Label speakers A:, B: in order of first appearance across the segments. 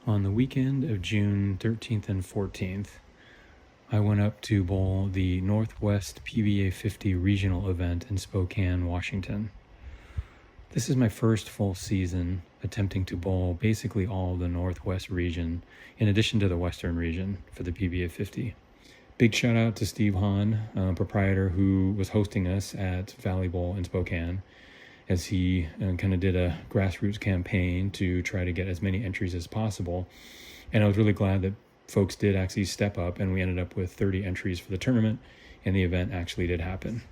A: On the weekend of June 13th and 14th, I went up to bowl the Northwest PBA 50 regional event in Spokane, Washington. This is my first full season attempting to bowl basically all of the Northwest region, in addition to the Western region for the PBA 50. Big shout out to Steve Hahn, proprietor, who was hosting us at Valley Bowl in Spokane, as he kind of did a grassroots campaign to try to get as many entries as possible. And I was really glad that folks did actually step up, and we ended up with 30 entries for the tournament, and the event actually did happen.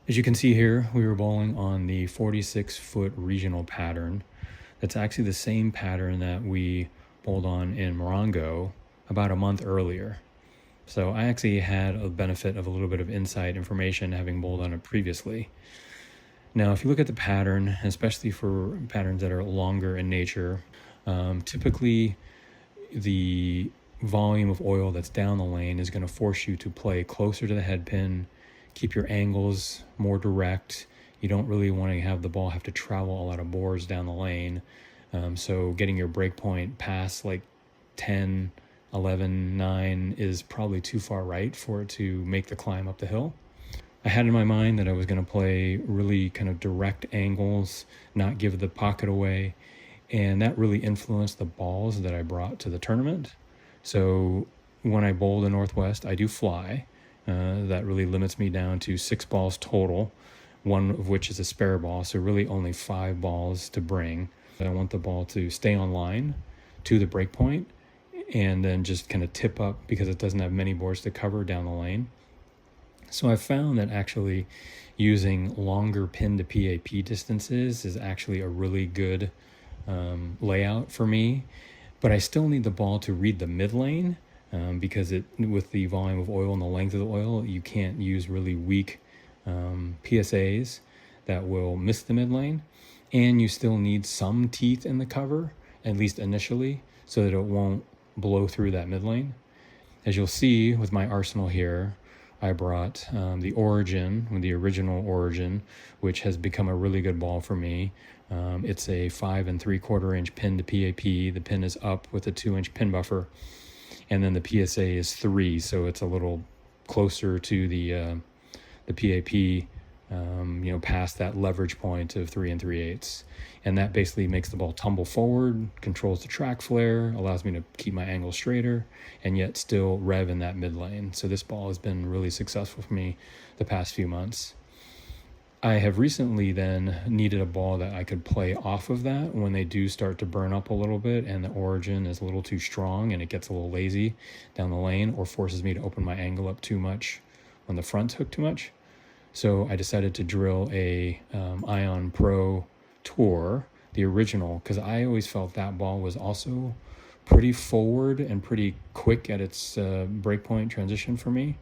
A: As you can see here, we were bowling on the 46-foot regional pattern. That's actually the same pattern that we bowled on in Morongo about a month earlier. So I actually had a benefit of a little bit of inside information having bowled on it previously. Now, if you look at the pattern, especially for patterns that are longer in nature, typically the volume of oil that's down the lane is going to force you to play closer to the head pin, keep your angles more direct. You don't really want to have the ball have to travel a lot of boards down the lane. So getting your break point past like 10, 11, 9 is probably too far right for it to make the climb up the hill. I had in my mind that I was going to play really kind of direct angles, not give the pocket away, and that really influenced the balls that I brought to the tournament. So when I bowl the Northwest, I do fly. That really limits me down to 6 balls total, one of which is a spare ball, so really only 5 balls to bring. I want the ball to stay on line to the break point and then just kind of tip up because it doesn't have many boards to cover down the lane. So I found that actually using longer pin to PAP distances is actually a really good layout for me, but I still need the ball to read the mid lane because with the volume of oil and the length of the oil, you can't use really weak PSAs that will miss the mid lane, and you still need some teeth in the cover, at least initially, so that it won't blow through that mid lane. As you'll see with my arsenal here, I brought the Origin, the original Origin, which has become a really good ball for me. It's a 5 3/4 inch pin to PAP. The pin is up with a 2-inch pin buffer, and then the PSA is 3, so it's a little closer to the PAP, past that leverage point of 3 3/8. And that basically makes the ball tumble forward, controls the track flare, allows me to keep my angle straighter, and yet still rev in that mid lane. So this ball has been really successful for me the past few months. I have recently then needed a ball that I could play off of that when they do start to burn up a little bit and the Origin is a little too strong and it gets a little lazy down the lane or forces me to open my angle up too much when the front's hooked too much. So I decided to drill a Ion Pro Tour, the original, because I always felt that ball was also pretty forward and pretty quick at its breakpoint transition for me.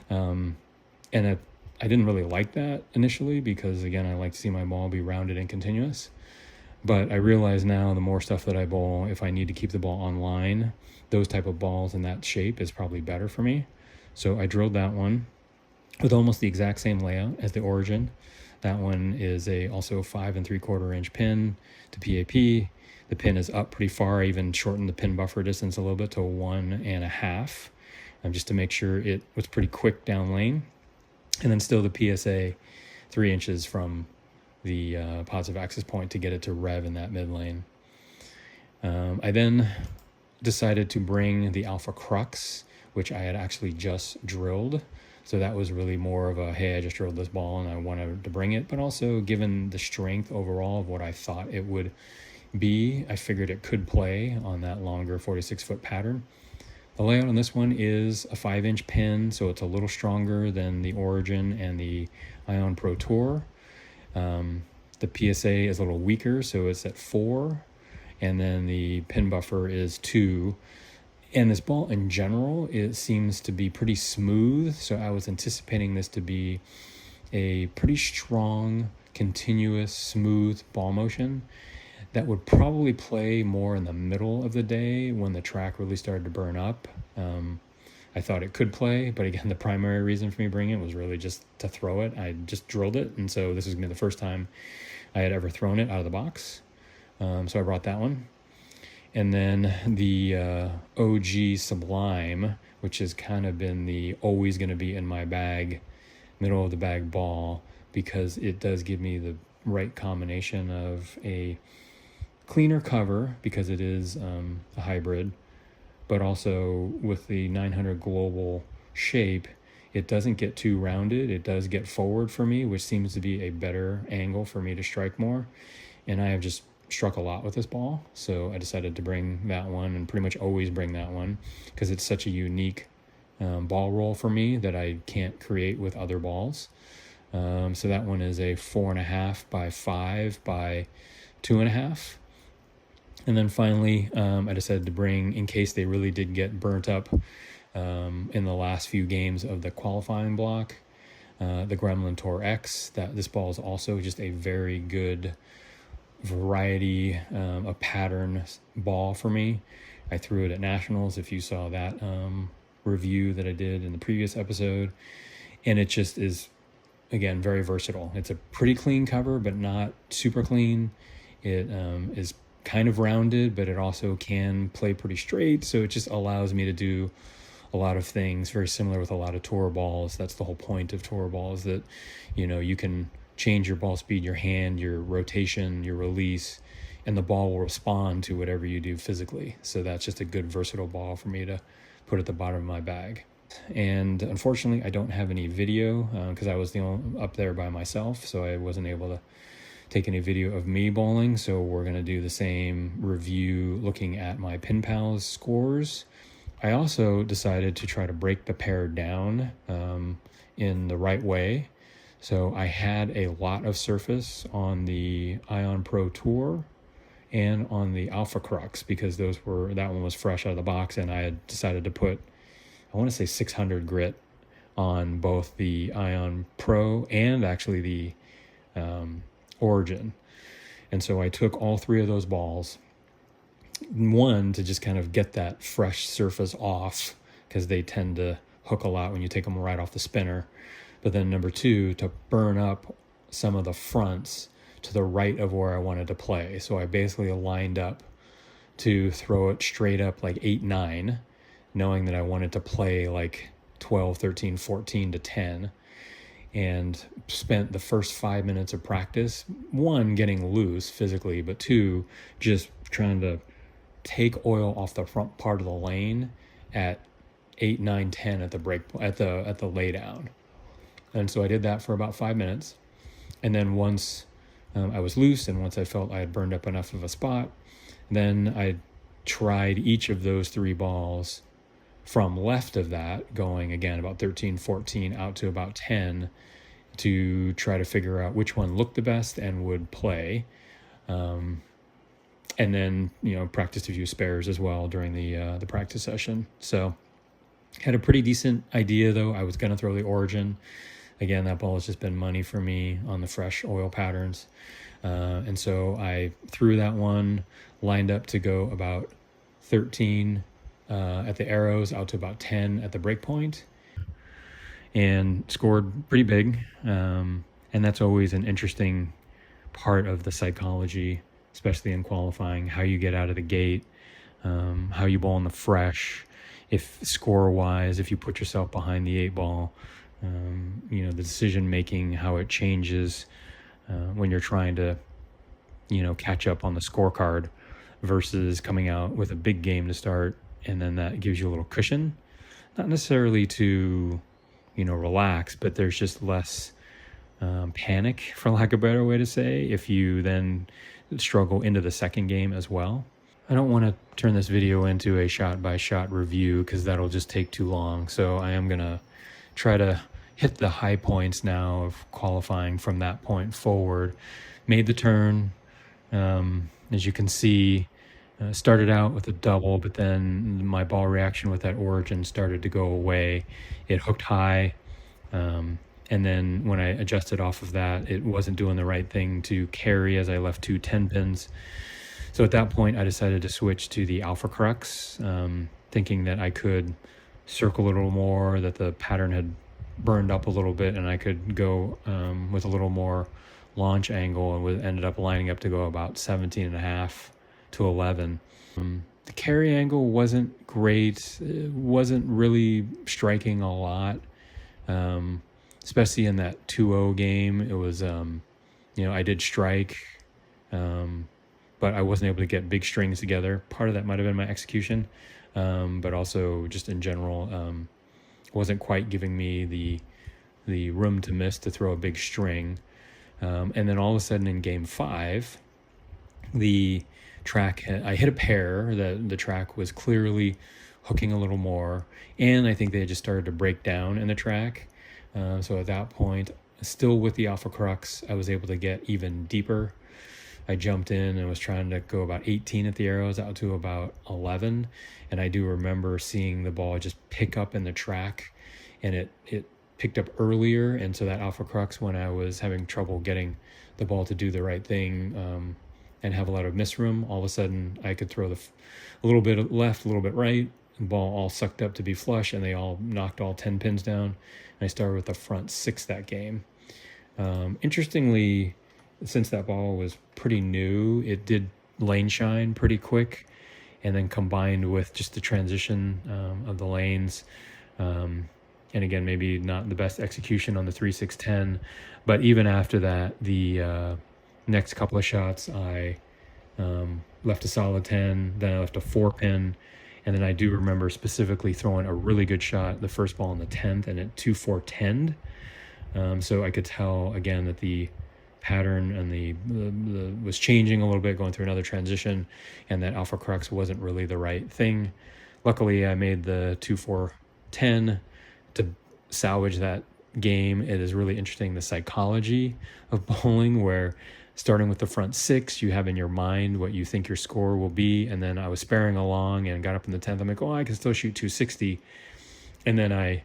A: I didn't really like that initially because, again, I like to see my ball be rounded and continuous. But I realize now the more stuff that I bowl, if I need to keep the ball on line, those type of balls in that shape is probably better for me. So I drilled that one with almost the exact same layout as the Origin. That one is also 5 3/4 inch pin to PAP. The pin is up pretty far. I even shortened the pin buffer distance a little bit to 1.5, just to make sure it was pretty quick down lane. And then still the PSA 3 inches from the positive access point to get it to rev in that mid lane. I then decided to bring the Alpha Crux, which I had actually just drilled. So that was really more of a, hey, I just drilled this ball and I wanted to bring it. But also, given the strength overall of what I thought it would be, I figured it could play on that longer 46-foot pattern. The layout on this one is a 5-inch pin, so it's a little stronger than the Origin and the Ion Pro Tour. The PSA is a little weaker, so it's at 4, and then the pin buffer is 2. And this ball in general, it seems to be pretty smooth, so I was anticipating this to be a pretty strong, continuous, smooth ball motion that would probably play more in the middle of the day when the track really started to burn up. I thought it could play, but again, the primary reason for me bringing it was really just to throw it. I just drilled it, and so this was going to be the first time I had ever thrown it out of the box. So I brought that one. And then the OG Sublime, which has kind of been the always going to be in my bag, middle of the bag ball, because it does give me the right combination of a cleaner cover, because it is a hybrid, but also with the 900 global shape, it doesn't get too rounded. It does get forward for me, which seems to be a better angle for me to strike more. And I have just struck a lot with this ball, so I decided to bring that one, and pretty much always bring that one, because it's such a unique ball roll for me that I can't create with other balls. So that one is a 4.5 by 5 by 2.5. And then finally, I decided to bring, in case they really did get burnt up in the last few games of the qualifying block, the Gremlin Tour X. That this ball is also just a very good variety, a pattern ball for me. I threw it at Nationals, if you saw that review that I did in the previous episode, and it just is, again, very versatile. It's a pretty clean cover, but not super clean. It is kind of rounded, but it also can play pretty straight, so it just allows me to do a lot of things very similar with a lot of tour balls. That's the whole point of tour balls, that you can change your ball speed, your hand, your rotation, your release, and the ball will respond to whatever you do physically. So that's just a good versatile ball for me to put at the bottom of my bag. And unfortunately, I don't have any video because I was the only up there by myself, so I wasn't able to take any video of me bowling. So we're going to do the same review looking at my Pin Pals scores. I also decided to try to break the pair down in the right way. So I had a lot of surface on the Ion Pro Tour and on the Alpha Crux, because that one was fresh out of the box, and I had decided to put, I want to say 600 grit on both the Ion Pro and actually the Origin. And so I took all three of those balls, one, to just kind of get that fresh surface off, because they tend to hook a lot when you take them right off the spinner. But then number two, to burn up some of the fronts to the right of where I wanted to play. So I basically lined up to throw it straight up like 8-9, knowing that I wanted to play like 12, 13, 14 to 10, and spent the first 5 minutes of practice, one, getting loose physically, but two, just trying to take oil off the front part of the lane at 8, 9, 10 at the break, at the lay down. And so I did that for about 5 minutes. And then once I was loose, and once I felt I had burned up enough of a spot, then I tried each of those three balls from left of that, going again about 13, 14 out to about 10, to try to figure out which one looked the best and would play. And then, practiced a few spares as well during the practice session. So had a pretty decent idea, though. I was going to throw the Origin. Again, that ball has just been money for me on the fresh oil patterns. And so I threw that one, lined up to go about 13 at the arrows, out to about 10 at the break point, and scored pretty big. And that's always an interesting part of the psychology, especially in qualifying, how you get out of the gate, how you bowl in the fresh, if score-wise, if you put yourself behind the 8-ball, the decision-making, how it changes when you're trying to, catch up on the scorecard versus coming out with a big game to start, and then that gives you a little cushion. Not necessarily to, relax, but there's just less panic, for lack of a better way to say, if you then struggle into the second game as well. I don't want to turn this video into a shot-by-shot review, because that'll just take too long. So I am going to try to hit the high points now of qualifying from that point forward. Made the turn, as you can see, started out with a double, but then my ball reaction with that Origin started to go away. It hooked high, and then when I adjusted off of that, it wasn't doing the right thing to carry, as I left 2 10 pins. So at that point, I decided to switch to the Alpha Crux, thinking that I could circle a little more, that the pattern had burned up a little bit, and I could go with a little more launch angle, and ended up lining up to go about 17.5 to 11. The carry angle wasn't great. It wasn't really striking a lot, especially in that 2-0 game. It was, I did strike, but I wasn't able to get big strings together. Part of that might have been my execution, but also just in general, wasn't quite giving me the room to miss to throw a big string. And then all of a sudden in game 5, the track, I hit a pair that the track was clearly hooking a little more, and I think they had just started to break down in the track. So at that point, still with the Alpha Crux, I was able to get even deeper. I jumped in and was trying to go about 18 at the arrows out to about 11, and I do remember seeing the ball just pick up in the track, and it picked up earlier, and so that Alpha Crux, when I was having trouble getting the ball to do the right thing, and have a lot of miss room, all of a sudden I could throw a little bit left, a little bit right, the ball all sucked up to be flush, and they all knocked all 10 pins down, and I started with the front 6 that game. Interestingly, since that ball was pretty new, it did lane shine pretty quick, and then combined with just the transition of the lanes, and again, maybe not the best execution on the 3-6-10, but even after that, the next couple of shots, I left a solid 10, then I left a 4-pin, and then I do remember specifically throwing a really good shot, the first ball in the 10th, and it 2-4-10'd. So I could tell, again, that the pattern and the was changing a little bit, going through another transition, and that Alpha Crux wasn't really the right thing. Luckily, I made the 2-4-10 to salvage that game. It is really interesting, the psychology of bowling, where starting with the front 6, you have in your mind what you think your score will be, and then I was sparing along and got up in the 10th. I'm like, I can still shoot 260, and then I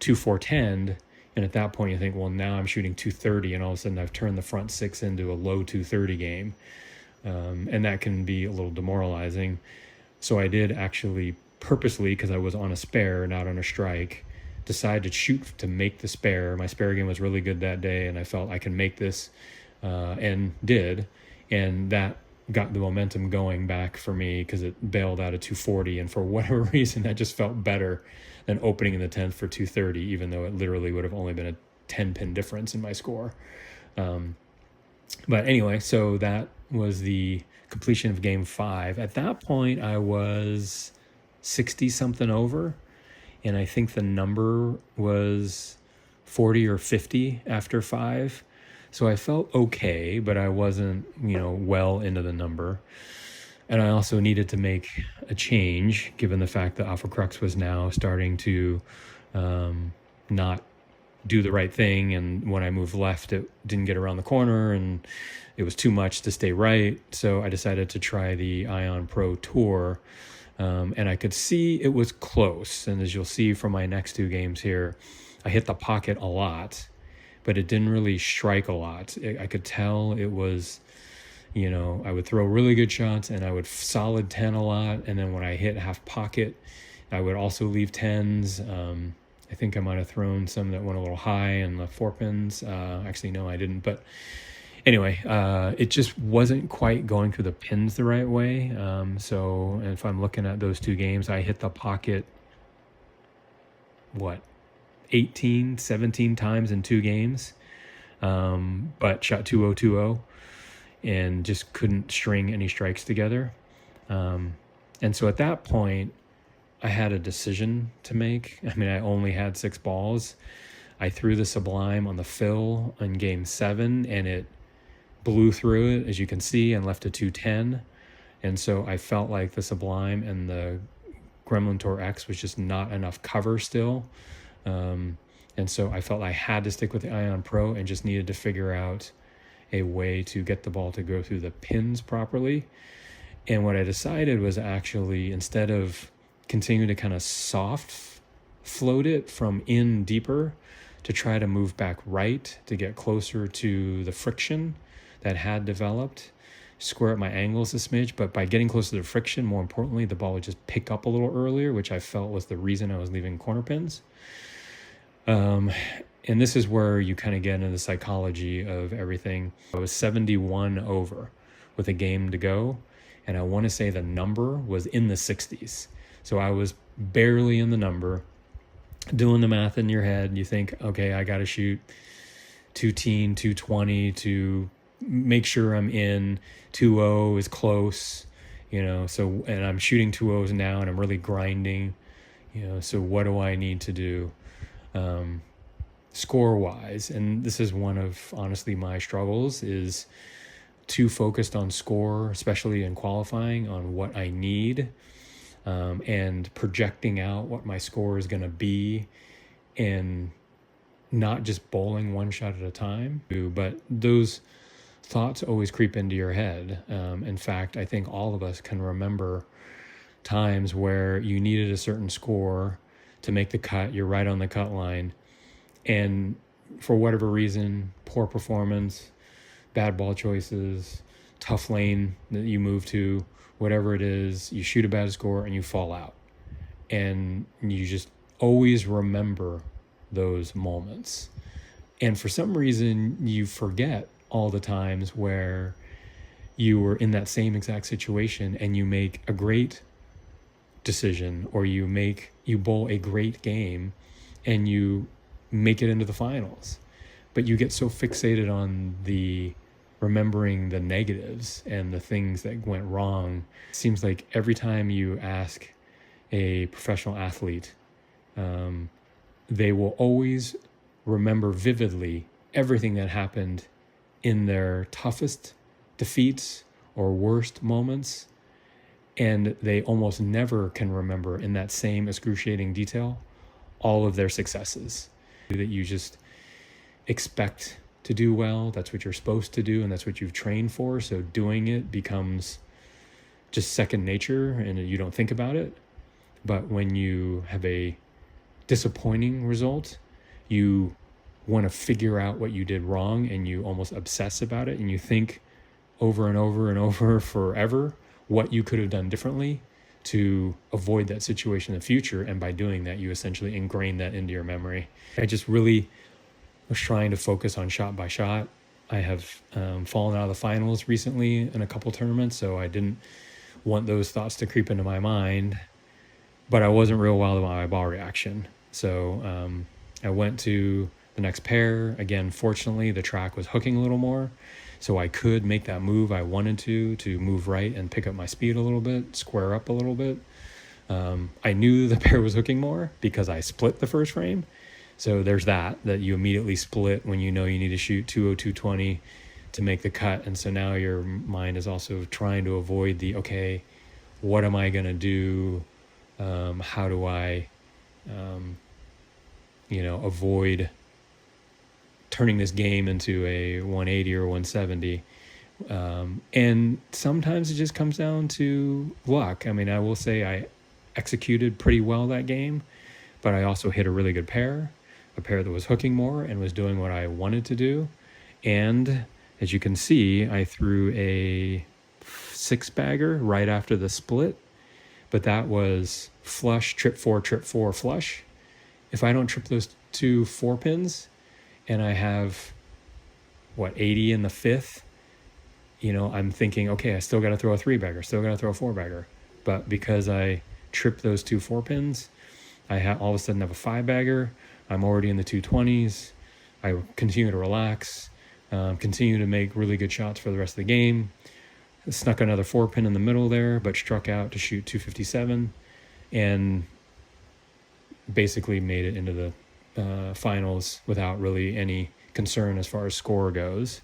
A: 2-4-10'd, and at that point you think, well, now I'm shooting 230, and all of a sudden I've turned the front 6 into a low 230 game, and that can be a little demoralizing. So I did actually purposely, because I was on a spare, not on a strike, decide to shoot to make the spare. My spare game was really good that day, and I felt I can make this, and did, and that got the momentum going back for me, because it bailed out at 240, and for whatever reason that just felt better than opening in the 10th for 230, even though it literally would have only been a 10-pin difference in my score. But anyway, so that was the completion of game 5. At that point, I was 60 something over, and I think the number was 40 or 50 after 5. So I felt okay, but I wasn't, well into the number. And I also needed to make a change, given the fact that Alpha Crux was now starting to not do the right thing. And when I moved left, it didn't get around the corner, and it was too much to stay right. So I decided to try the Ion Pro Tour. And I could see it was close. And as you'll see from my next 2 games here, I hit the pocket a lot, but it didn't really strike a lot. I could tell it was, I would throw really good shots, and I would solid 10 a lot. And then when I hit half pocket, I would also leave 10s. I think I might have thrown some that went a little high and left 4-pins. Actually, no, I didn't. But anyway, it just wasn't quite going through the pins the right way. So if I'm looking at those 2 games, I hit the pocket, 18, 17 times in 2 games, but shot 2-0-2-0 and just couldn't string any strikes together. And so at that point, I had a decision to make. I mean, I only had 6 balls. I threw the Sublime on the fill in game 7, and it blew through it, as you can see, and left a 210. And so I felt like the Sublime and the Gremlin Tour X was just not enough cover still. And so I felt I had to stick with the Ion Pro and just needed to figure out a way to get the ball to go through the pins properly. And what I decided was, actually, instead of continuing to kind of soft float it from in deeper, to try to move back right to get closer to the friction that had developed, square up my angles a smidge, but by getting closer to the friction, more importantly, the ball would just pick up a little earlier, which I felt was the reason I was leaving corner pins. And this is where you kind of get into the psychology of everything. I was 71 over with a game to go, and I want to say the number was in the 60s. So I was barely in the number. Doing the math in your head, you think, okay, I got to shoot 220 to make sure I'm in. 2.0 is close, so, and I'm shooting 2.0s now, and I'm really grinding, so what do I need to do score wise? And this is one of, honestly, my struggles, is too focused on score, especially in qualifying, on what I need, and projecting out what my score is going to be, and not just bowling one shot at a time. But those thoughts always creep into your head. In fact, I think all of us can remember times where you needed a certain score to make the cut. You're right on the cut line, and for whatever reason, poor performance, bad ball choices, tough lane that you move to, whatever it is, you shoot a bad score and you fall out. And you just always remember those moments. And for some reason, you forget all the times where you were in that same exact situation and you make a great decision, or you bowl a great game and you make it into the finals. But you get so fixated on remembering the negatives and the things that went wrong. It seems like every time you ask a professional athlete, they will always remember vividly everything that happened in their toughest defeats or worst moments, and they almost never can remember in that same excruciating detail all of their successes. That you just expect to do well, that's what you're supposed to do, and that's what you've trained for, so doing it becomes just second nature and you don't think about it. But when you have a disappointing result, you want to figure out what you did wrong, and you almost obsess about it, and you think over and over and over forever what you could have done differently to avoid that situation in the future. And by doing that, you essentially ingrain that into your memory. I just really was trying to focus on shot by shot. I have fallen out of the finals recently in a couple tournaments, so I didn't want those thoughts to creep into my mind, but I wasn't real wild about my ball reaction. So I went to the next pair. Again, fortunately, the track was hooking a little more, so I could make that move I wanted to move right and pick up my speed a little bit, square up a little bit. I knew the pair was hooking more because I split the first frame. So there's that you immediately split when you know you need to shoot 2.0, 220 to make the cut. And so now your mind is also trying to avoid okay, what am I going to do? How do I, avoid turning this game into a 180 or 170? And sometimes it just comes down to luck. I mean, I will say I executed pretty well that game, but I also hit a really good pair, a pair that was hooking more and was doing what I wanted to do. And as you can see, I threw a 6-bagger right after the split, but that was flush, trip four, flush. If I don't trip those 2 4-pins and I have 80 in the 5th, I'm thinking, okay, I still got to throw a 3-bagger, still got to throw a 4-bagger. But because I tripped those 2 4-pins, I all of a sudden have a 5-bagger. I'm already in the 220s. I continue to relax, continue to make really good shots for the rest of the game. Snuck another 4-pin in the middle there, but struck out to shoot 257, and basically made it into the finals without really any concern as far as score goes.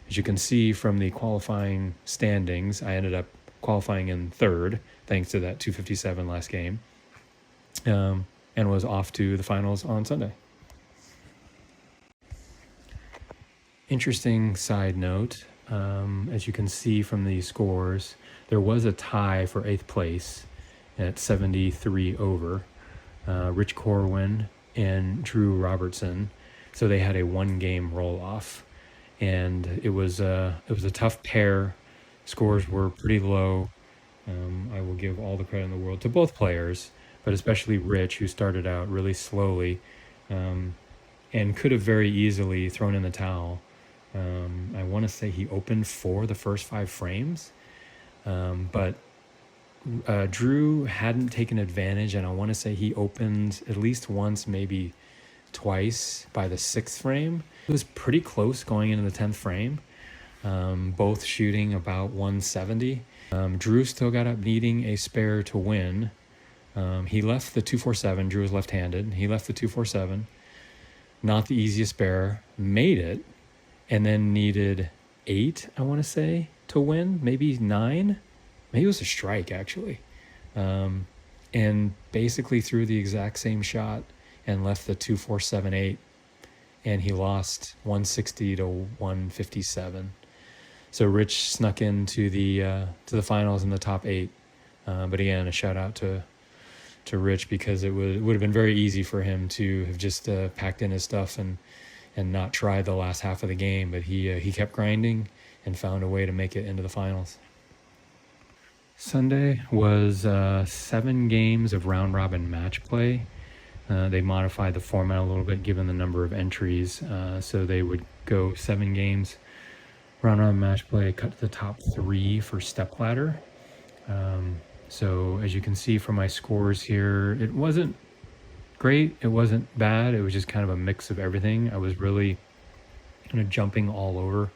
A: As you can see from the qualifying standings, I ended up qualifying in 3rd thanks to that 257 last game, and was off to the finals on Sunday. Interesting side note, as you can see from the scores, there was a tie for 8th place at 73 over. Rich Corwin and Drew Robertson, so they had a 1-game roll-off, and it was a tough pair. Scores were pretty low. I will give all the credit in the world to both players, but especially Rich, who started out really slowly and could have very easily thrown in the towel. I want to say he opened for the first 5 frames, But Drew hadn't taken advantage, and I want to say he opened at least once, maybe twice by the 6th frame. It was pretty close going into the 10th frame, both shooting about 170. Drew still got up needing a spare to win. He left the 247. Drew was left-handed. He left the 247. Not the easiest spare. Made it, and then needed 8, I want to say, to win. Maybe 9. Maybe it was a strike, actually. And basically threw the exact same shot and left the 2-4-7-8, and he lost 160 to 157. So Rich snuck into the finals in the top 8. But again, a shout out to Rich, because it would have been very easy for him to have just packed in his stuff and not try the last half of the game. But he kept grinding and found a way to make it into the finals. Sunday was 7 games of round robin match play. They modified the format a little bit given the number of entries. So they would go 7 games, round robin match play, cut to the top 3 for stepladder. So as you can see from my scores here, it wasn't great, it wasn't bad, it was just kind of a mix of everything. I was really kind of jumping all over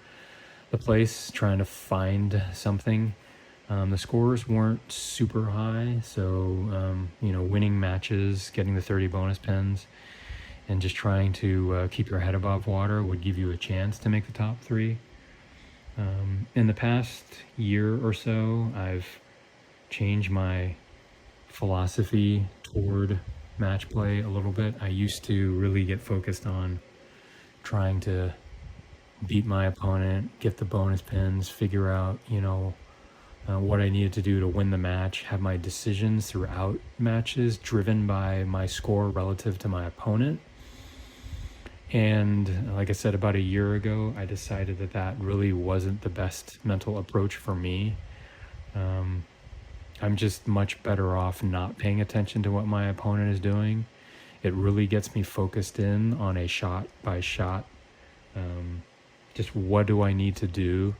A: the place trying to find something. The scores weren't super high, so winning matches, getting the 30 bonus pins, and just trying to keep your head above water would give you a chance to make the top 3. In the past year or so, I've changed my philosophy toward match play a little bit. I used to really get focused on trying to beat my opponent, get the bonus pins, figure out, what I needed to do to win the match, have my decisions throughout matches driven by my score relative to my opponent. And like I said, about a year ago, I decided that really wasn't the best mental approach for me. I'm just much better off not paying attention to what my opponent is doing. It really gets me focused in on a shot by shot. Just what do I need to do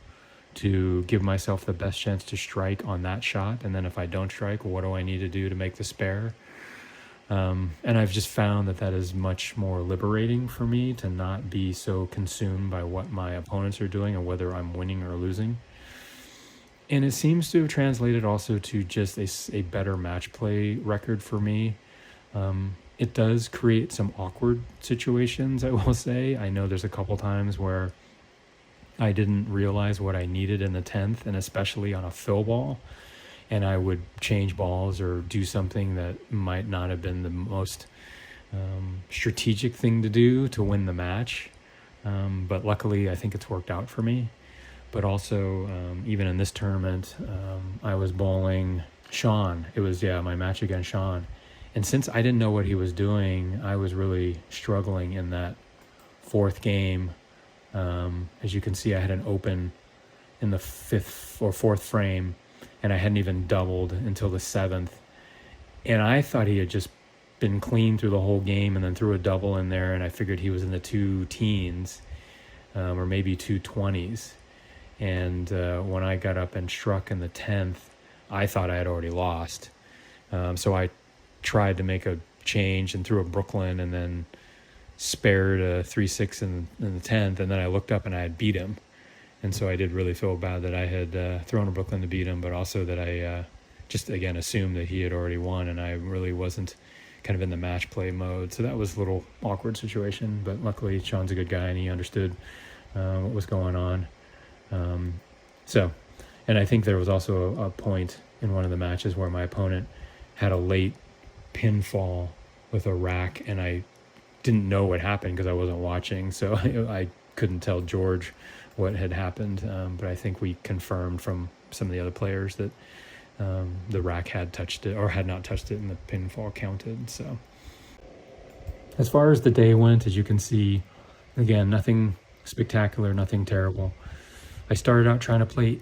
A: to give myself the best chance to strike on that shot? And then if I don't strike, what do I need to do to make the spare? And I've just found that is much more liberating for me to not be so consumed by what my opponents are doing and whether I'm winning or losing. And it seems to have translated also to just a better match play record for me. It does create some awkward situations, I will say. I know there's a couple times where I didn't realize what I needed in the 10th, and especially on a fill ball, and I would change balls or do something that might not have been the most strategic thing to do to win the match. But luckily, I think it's worked out for me. But also, even in this tournament, I was bowling Sean. It was, my match against Sean. And since I didn't know what he was doing, I was really struggling in that 4th game. As you can see, I had an open in the 5th or 4th frame, and I hadn't even doubled until the 7th. And I thought he had just been clean through the whole game and then threw a double in there, and I figured he was in the 2 teens, or maybe 2 20s. And when I got up and struck in the 10th, I thought I had already lost. So I tried to make a change and threw a Brooklyn and then spared a 3-6 in the 10th. And then I looked up and I had beat him. And so I did really feel bad that I had thrown a Brooklyn to beat him, but also that I just, again, assumed that he had already won and I really wasn't kind of in the match play mode. So that was a little awkward situation, but luckily Sean's a good guy and he understood what was going on. And I think there was also a point in one of the matches where my opponent had a late pinfall with a rack, and I didn't know what happened because I wasn't watching, so I couldn't tell George what had happened. But I think we confirmed from some of the other players that the rack had touched it or had not touched it, and the pinfall counted. So as far as the day went, as you can see, again, nothing spectacular, nothing terrible. I started out trying to play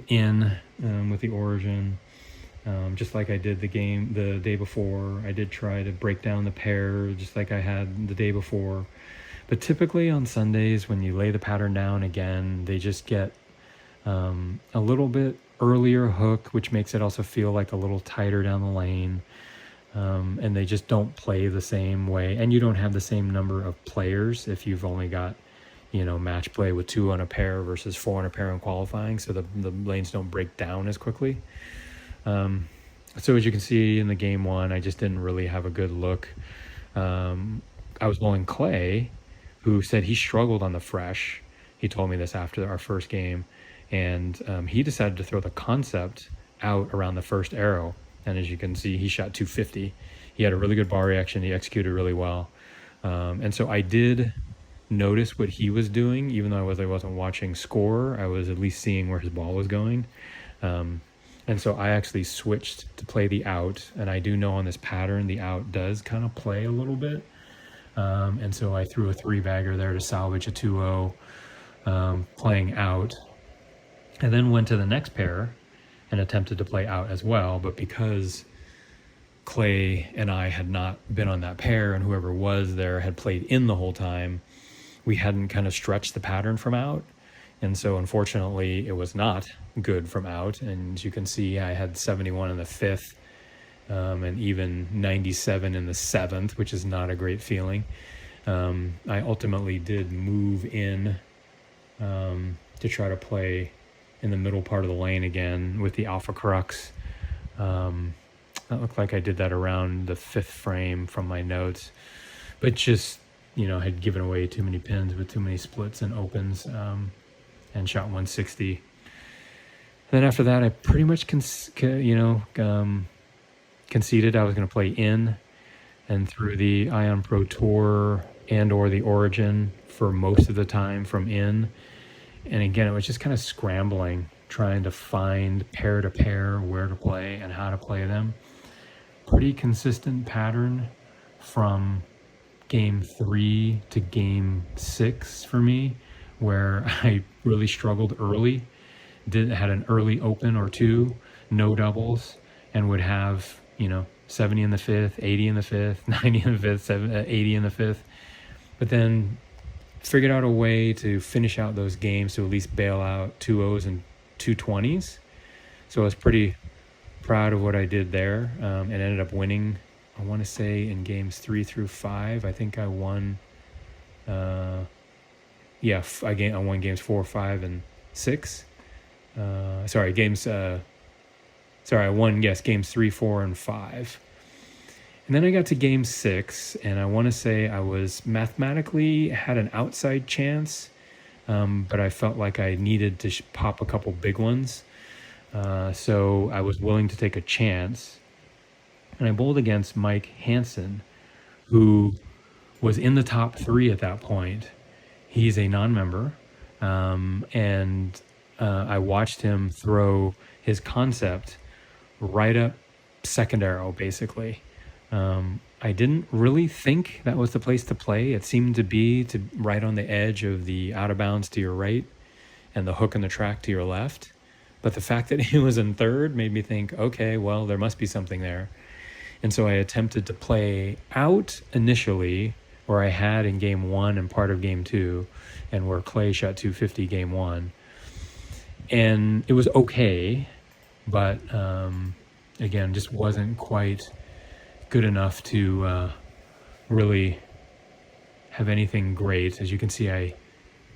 A: in with the Origin, just like I did the day before. I did try to break down the pair just like I had the day before. But typically on Sundays, when you lay the pattern down again, they just get a little bit earlier hook, which makes it also feel like a little tighter down the lane. And they just don't play the same way. And you don't have the same number of players if you've only got, match play with 2 on a pair versus 4 on a pair in qualifying. So the lanes don't break down as quickly. So as you can see in the game 1, I just didn't really have a good look. I was bowling Clay, who said he struggled on the fresh. He told me this after our first game. And he decided to throw the concept out around the first arrow. And as you can see, he shot 250. He had a really good ball reaction. He executed really well. And so I did notice what he was doing, even though I wasn't watching score. I was at least seeing where his ball was going. And so I actually switched to play the out. And I do know on this pattern, the out does kind of play a little bit. And so I threw a 3-bagger there to salvage a 2-0, playing out. And then went to the next pair and attempted to play out as well. But because Clay and I had not been on that pair, and whoever was there had played in the whole time, we hadn't kind of stretched the pattern from out. And so unfortunately, it was not good from out. And as you can see, I had 71 in the 5th, and even 97 in the 7th, which is not a great feeling. I ultimately did move in to try to play in the middle part of the lane again with the Alpha Crux. That looked like I did that around the 5th frame from my notes, but just, had given away too many pins with too many splits and opens, and shot 160. Then after that, I pretty much conceded I was going to play in and through the Ion Pro Tour and or the Origin for most of the time from in. And again, it was just kind of scrambling, trying to find pair to pair where to play and how to play them. Pretty consistent pattern from game 3 to game 6 for me, where I really struggled early. Had an early open or 2, no doubles, and would have, 70 in the 5th, 80 in the 5th, 90 in the 5th, 80 in the 5th. But then figured out a way to finish out those games to at least bail out 2-0s and 2-20s. So I was pretty proud of what I did there, and ended up winning, I want to say, in games 3 through 5. I think I won, I won games 4, 5, and 6. I won, games 3, 4, and 5. And then I got to game 6, and I want to say I was mathematically had an outside chance, but I felt like I needed to pop a couple big ones. So I was willing to take a chance. And I bowled against Mike Hansen, who was in the top 3 at that point. He's a non-member, and I watched him throw his concept right up second arrow, basically. I didn't really think that was the place to play. It seemed to be right on the edge of the out of bounds to your right and the hook in the track to your left. But the fact that he was in third made me think, okay, well, there must be something there. And so I attempted to play out initially, where I had in game 1 and part of game 2, and where Clay shot 250 game 1. And it was okay, but again, just wasn't quite good enough to really have anything great. As you can see, I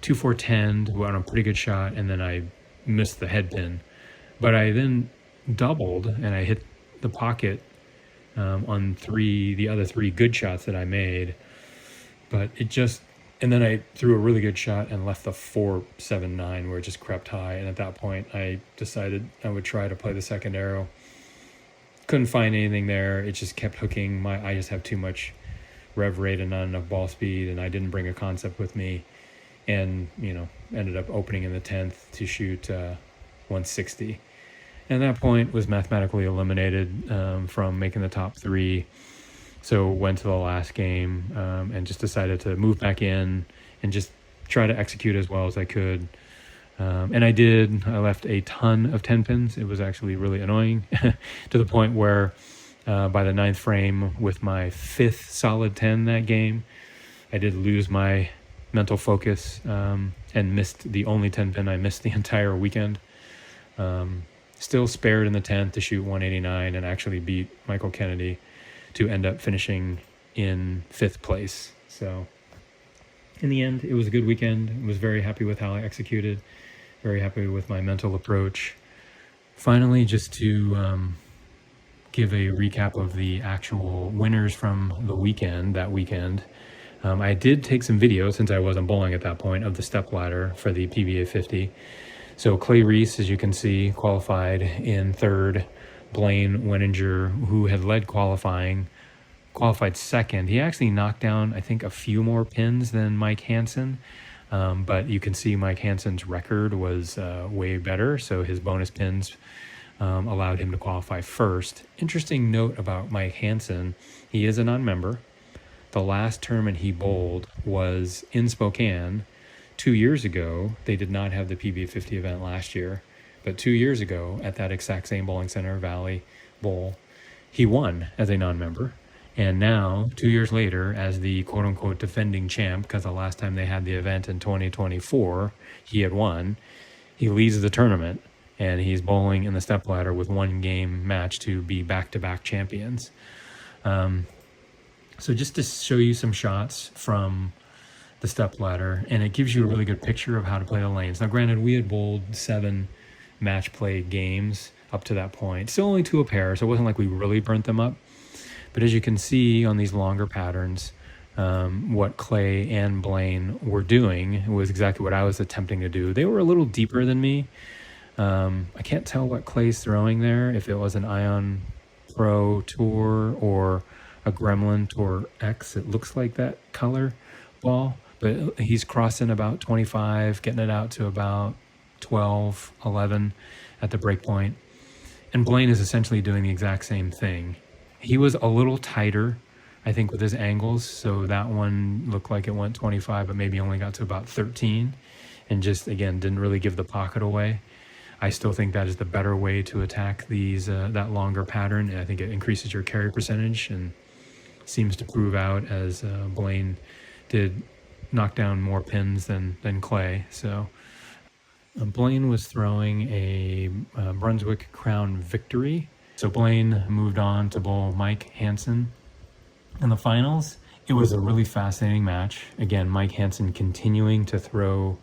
A: 2-4-10'd, went on a pretty good shot, and then I missed the head pin. But I then doubled, and I hit the pocket on the other 3 good shots that I made. But and then I threw a really good shot and left the 4-7-9 where it just crept high. And at that point, I decided I would try to play the second arrow. Couldn't find anything there. It just kept hooking. I just have too much rev rate and not enough ball speed, and I didn't bring a concept with me. And, ended up opening in the 10th to shoot 160. And at that point was mathematically eliminated from making the top 3. So went to the last game and just decided to move back in and just try to execute as well as I could. And I did. I left a ton of 10 pins. It was actually really annoying to the point where by the 9th frame with my 5th solid 10 that game, I did lose my mental focus and missed the only 10 pin I missed the entire weekend. Still spared in the 10th to shoot 189 and actually beat Michael Kennedy to end up finishing in 5th place. So in the end, it was a good weekend. I was very happy with how I executed, very happy with my mental approach. Finally, just to give a recap of the actual winners from the weekend, I did take some videos, since I wasn't bowling at that point, of the step ladder for the PBA 50. So Clay Reese, as you can see, qualified in 3rd. Blaine Weninger, who had led qualifying, qualified 2nd. He actually knocked down, I think, a few more pins than Mike Hansen. But you can see Mike Hansen's record was way better, so his bonus pins allowed him to qualify 1st. Interesting note about Mike Hansen, he is a non-member. The last tournament he bowled was in Spokane 2 years ago. They did not have the PBA 50 event last year, but 2 years ago at that exact same bowling center, Valley Bowl, he won as a non-member. And now, 2 years later, as the quote-unquote defending champ, because the last time they had the event in 2024, he had won, he leads the tournament, and he's bowling in the stepladder with 1 game match to be back-to-back champions. So just to show you some shots from the stepladder, and it gives you a really good picture of how to play the lanes. Now, granted, we had bowled 7 match play games up to that point. Still only 2 a pair, so it wasn't like we really burnt them up. But as you can see on these longer patterns, what Clay and Blaine were doing was exactly what I was attempting to do. They were a little deeper than me. I can't tell what Clay's throwing there, if it was an Ion Pro Tour or a Gremlin Tour X. It looks like that color ball, but he's crossing about 25, getting it out to about 12, 11 at the break point. And Blaine is essentially doing the exact same thing. He was a little tighter, I think, with his angles, so that one looked like it went 25, but maybe only got to about 13, and just, again, didn't really give the pocket away. I still think that is the better way to attack these that longer pattern, and I think it increases your carry percentage, and seems to prove out as Blaine did knock down more pins than Clay. So Blaine was throwing a Brunswick Crown Victory. So Blaine moved on to bowl Mike Hansen in the finals. It was a really fascinating match. Again, Mike Hansen continuing to throw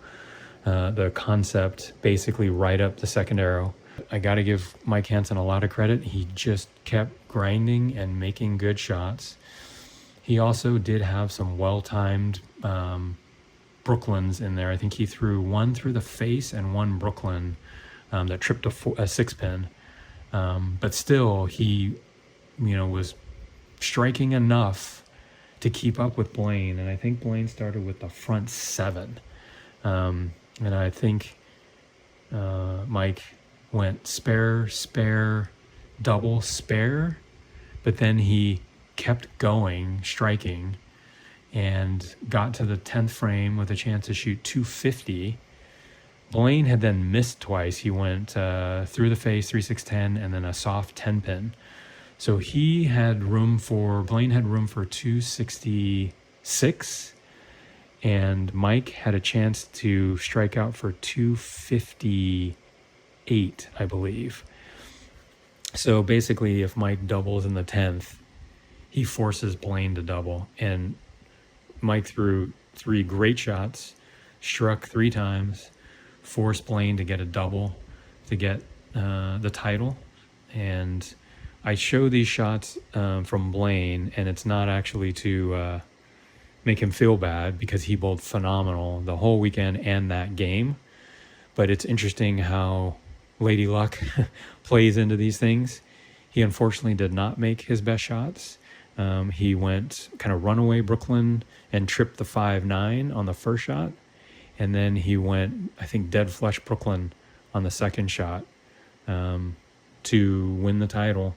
A: the concept basically right up the second arrow. I got to give Mike Hansen a lot of credit. He just kept grinding and making good shots. He also did have some well-timed Brooklyns in there. I think he threw one through the face and one Brooklyn that tripped a 6-pin. But still, he, was striking enough to keep up with Blaine. And I think Blaine started with the front 7. And I think Mike went spare, spare, double, spare. But then he kept going, striking, and got to the 10th frame with a chance to shoot 250. Blaine had then missed twice. He went through the face, 3-6-10, and then a soft 10-pin. So Blaine had room for 266, and Mike had a chance to strike out for 258, I believe. So basically, if Mike doubles in the 10th, he forces Blaine to double. And Mike threw 3 great shots, struck 3 times, forced Blaine to get a double to get the title. And I show these shots from Blaine, and it's not actually to make him feel bad, because he bowled phenomenal the whole weekend and that game. But it's interesting how Lady Luck plays into these things. He unfortunately did not make his best shots. He went kind of runaway Brooklyn and tripped the 5-9 on the first shot. And then he went, I think, dead flush Brooklyn on the second shot to win the title.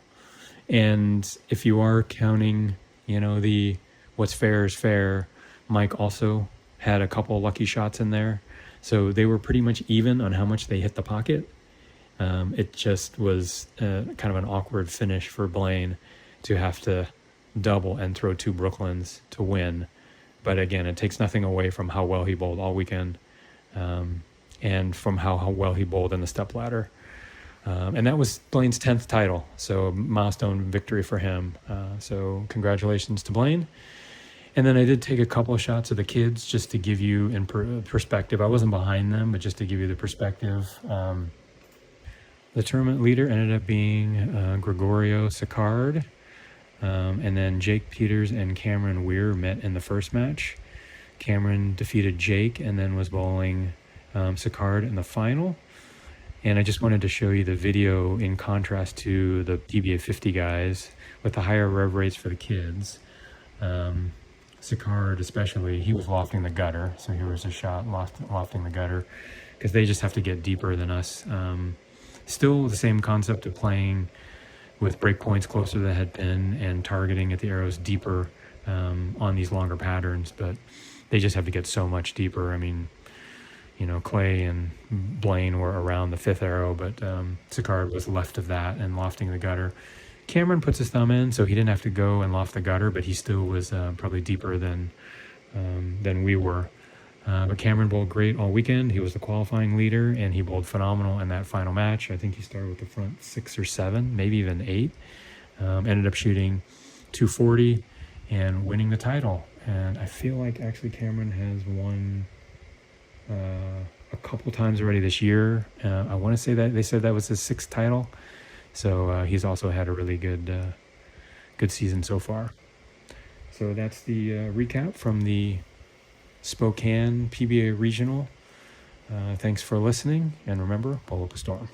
A: And if you are counting, the what's fair is fair, Mike also had a couple lucky shots in there. So they were pretty much even on how much they hit the pocket. It just was kind of an awkward finish for Blaine to have to double and throw 2 Brooklyns to win. But again, it takes nothing away from how well he bowled all weekend, and from how well he bowled in the stepladder. And that was Blaine's 10th title, so a milestone victory for him. So congratulations to Blaine. And then I did take a couple of shots of the kids just to give you in perspective. I wasn't behind them, but just to give you the perspective. The tournament leader ended up being Gregorio Sicard. And then Jake Peters and Cameron Weir met in the first match. Cameron defeated Jake and then was bowling Sicard in the final. And I just wanted to show you the video in contrast to the PBA 50 guys with the higher rev rates for the kids. Sicard especially, he was lofting the gutter. So here was a shot lofting the gutter because they just have to get deeper than us. Still the same concept of playing with break points closer to the head pin and targeting at the arrows deeper on these longer patterns, but they just have to get so much deeper. I mean, you know, Clay and Blaine were around the fifth arrow, but Sicard was left of that and lofting the gutter. Cameron puts his thumb in, so he didn't have to go and loft the gutter, but he still was probably deeper than we were. But Cameron bowled great all weekend. He was the qualifying leader, and he bowled phenomenal in that final match. I think he started with the front 6 or 7, maybe even 8. Ended up shooting 240 and winning the title. And I feel like actually Cameron has won a couple times already this year. I want to say that they said that was his 6th title. So he's also had a really good season so far. So that's the recap from the Spokane PBA Regional. Thanks for listening, and remember, bowl up a storm.